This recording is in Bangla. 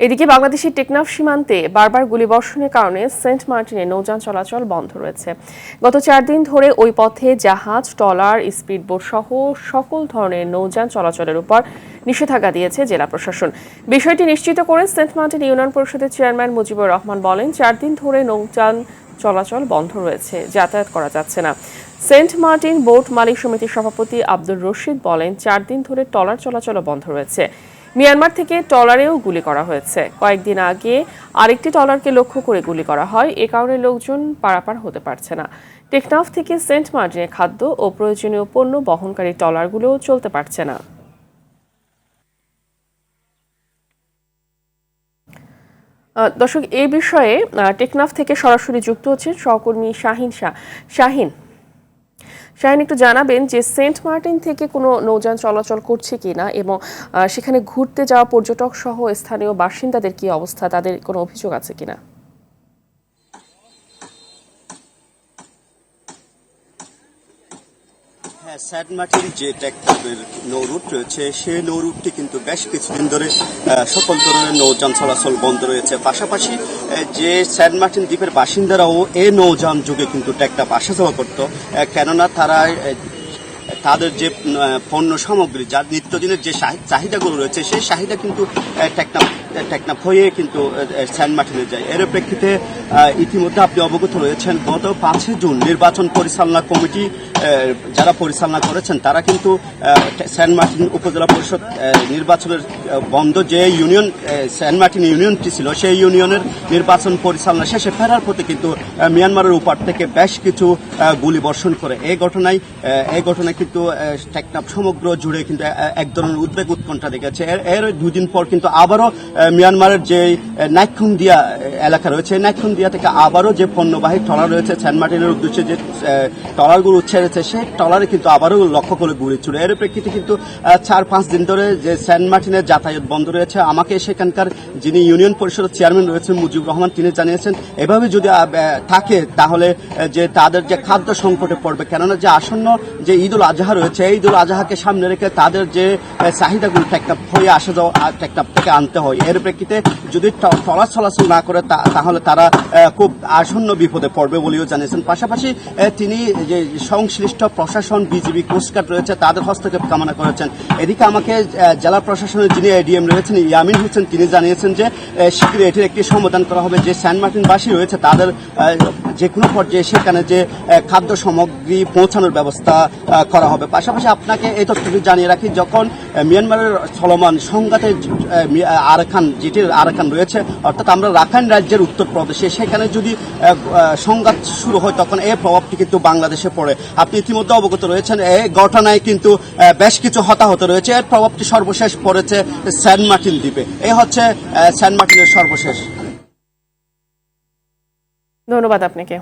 এদিকে বাংলাদেশের টেকনাফ সীমান্তে বারবার গুলিবর্ষণের কারণে সেন্ট মার্টিনে নৌযান চলাচল বন্ধ রয়েছে। গত 4 দিন ধরে ওই পথে জাহাজ, ট্রলার, স্পিডবোট সহ সকল ধরনের নৌযান চলাচলের উপর নিষেধাজ্ঞা দিয়েছে জেলা প্রশাসন। বিষয়টি নিশ্চিত করে সেন্ট মার্টিন ইউনিয়ন পরিষদের চেয়ারম্যান মুজিবুর রহমান বলেন, 4 দিন ধরে নৌযান চলাচল বন্ধ রয়েছে, যাতায়াত করা যাচ্ছে না। সেন্ট মার্টিন বোট মালিক সমিতির সভাপতি আব্দুর রশিদ বলেন, 4 দিন ধরে ট্রলার চলাচলও বন্ধ রয়েছে। মিয়ানমার থেকে ট্রলারেও গুলি করা হয়েছে। কয়েকদিন আগে আরেকটি ট্রলারকে লক্ষ্য করে গুলি করা হয়। এ কারণে লোকজন পারাপার হতে পারছে না। টেকনাফ থেকে সেন্ট মার্টিনে খাদ্য ও প্রয়োজনীয় পণ্য বহনকারী ট্রলারগুলোও চলতে পারছে না। দর্শক, এই বিষয়ে টেকনাফ থেকে সরাসরি যুক্ত হচ্ছেন সহকর্মী শাহিন। শাহিন, একটু জানাবেন যে সেন্ট মার্টিন থেকে কোনো নৌযান চলাচল করছে কিনা এবং সেখানে ঘুরতে যাওয়া পর্যটক সহ স্থানীয় বাসিন্দাদের কি অবস্থা, তাদের কোনো অভিযোগ আছে কিনা? হ্যাঁ, সেন্ট মার্টিন যে টেকনাফের নৌ রুট রয়েছে সেই নৌ রুটটি কিন্তু বেশ কিছুদিন ধরে সকল ধরনের নৌযান চলাচল বন্ধ রয়েছে। পাশাপাশি যে সেন্ট মার্টিন দ্বীপের বাসিন্দারাও এই নৌযান যুগে কিন্তু টেকনাফ আসা যাওয়া করতো, কেননা তারা তাদের যে পণ্য সামগ্রী, যার নিত্যদিনের যে চাহিদাগুলো রয়েছে সেই চাহিদা কিন্তু টেকনাফ হয়ে কিন্তু সেন্ট মার্টিনে যায়। এর প্রেক্ষিতে ইতিমধ্যে আপনি অবগত রয়েছেন, গত 5 জুন নির্বাচন পরিচালনা কমিটি যারা পরিচালনা করেছেন তারা কিন্তু সেন্ট মার্টিন উপজেলা পরিষদ নির্বাচনের বন্ধ যে ইউনিয়ন সেন্ট মার্টিন ইউনিয়নটি ছিল সেই ইউনিয়নের নির্বাচন পরিচালনা শেষে ফেরার পথে কিন্তু মিয়ানমারের উপর থেকে বেশ কিছু গুলি বর্ষণ করে। এই ঘটনায় কিন্তু টেকনাফ সমগ্র জুড়ে কিন্তু এক ধরনের উদ্বেগ উৎকণ্ঠা দেখেছে। এর 2 দিন পর কিন্তু আবারও মিয়ানমারের যে নাইখুন্দিয়া এলাকা রয়েছে, নাইখুন্দিয়া থেকে আবারও যে পণ্যবাহী ট্রলার রয়েছে সেন্ট মার্টিনের উদ্দেশ্যে যে ট্রলারগুলো ছেড়েছে সেই ট্রলারে কিন্তু আবারও লক্ষ্য করে গুলি ছুড়ে। এর প্রেক্ষিতে কিন্তু 4-5 দিন ধরে যে সেন্ট মার্টিনের যাতায়াত বন্ধ রয়েছে। আমাকে সেখানকার যিনি ইউনিয়ন পরিষদের চেয়ারম্যান রয়েছেন মুজিবুর রহমান, তিনি জানিয়েছেন এভাবে যদি থাকে তাহলে যে তাদের যে খাদ্য সংকটে পড়বে, কেননা যে আসন্ন যে ঈদ উল আজহা রয়েছে এই ঈদ উল আজহাকে সামনে রেখে তাদের যে চাহিদাগুলো টেকনাফ হয়ে আসা যাওয়া টেকনাফ থেকে আনতে হয়। এর প্রেক্ষিতে যদি ট্রলার চলাচল না করে তাহলে তারা খুব আসন্ন বিপদে পড়বে বলেও জানিয়েছেন। পাশাপাশি তিনি যে সংশ্লিষ্ট প্রশাসন, বিজিবি, কোস্টগার্ড রয়েছে তাদের হস্তক্ষেপ কামনা করেছেন। এদিকে আমাকে জেলা প্রশাসনের যিনি এডিএম রয়েছেন ইয়ামিন হোসেন, তিনি জানিয়েছেন যে শীঘ্রই এটির একটি সমাধান করা হবে। যে সেন্ট মার্টিনবাসী রয়েছে তাদের যে কোনো পর্যায়ে সেখানে যে খাদ্য সামগ্রী পৌঁছানোর ব্যবস্থা করা হবে। পাশাপাশি আপনাকে এই তথ্যটি জানিয়ে রাখি, যখন মিয়ানমারের চলমান সংঘাতে আরাকান রয়েছে, অর্থাৎ আমরা রাখাইন রাজ্যের উত্তরপ্রদেশে, সেখানে যদি সংঘাত শুরু হয় তখন এই প্রভাবটি কিন্তু বাংলাদেশে পড়ে। আপনি ইতিমধ্যে অবগত রয়েছেন এই ঘটনায় কিন্তু বেশ কিছু হতাহত রয়েছে। এর প্রভাবটি সর্বশেষ পড়েছে সেন্ট মার্টিন দ্বীপে। এই হচ্ছে সেন্ট মার্টিনের সর্বশেষ। ধন্যবাদ আপনাকে।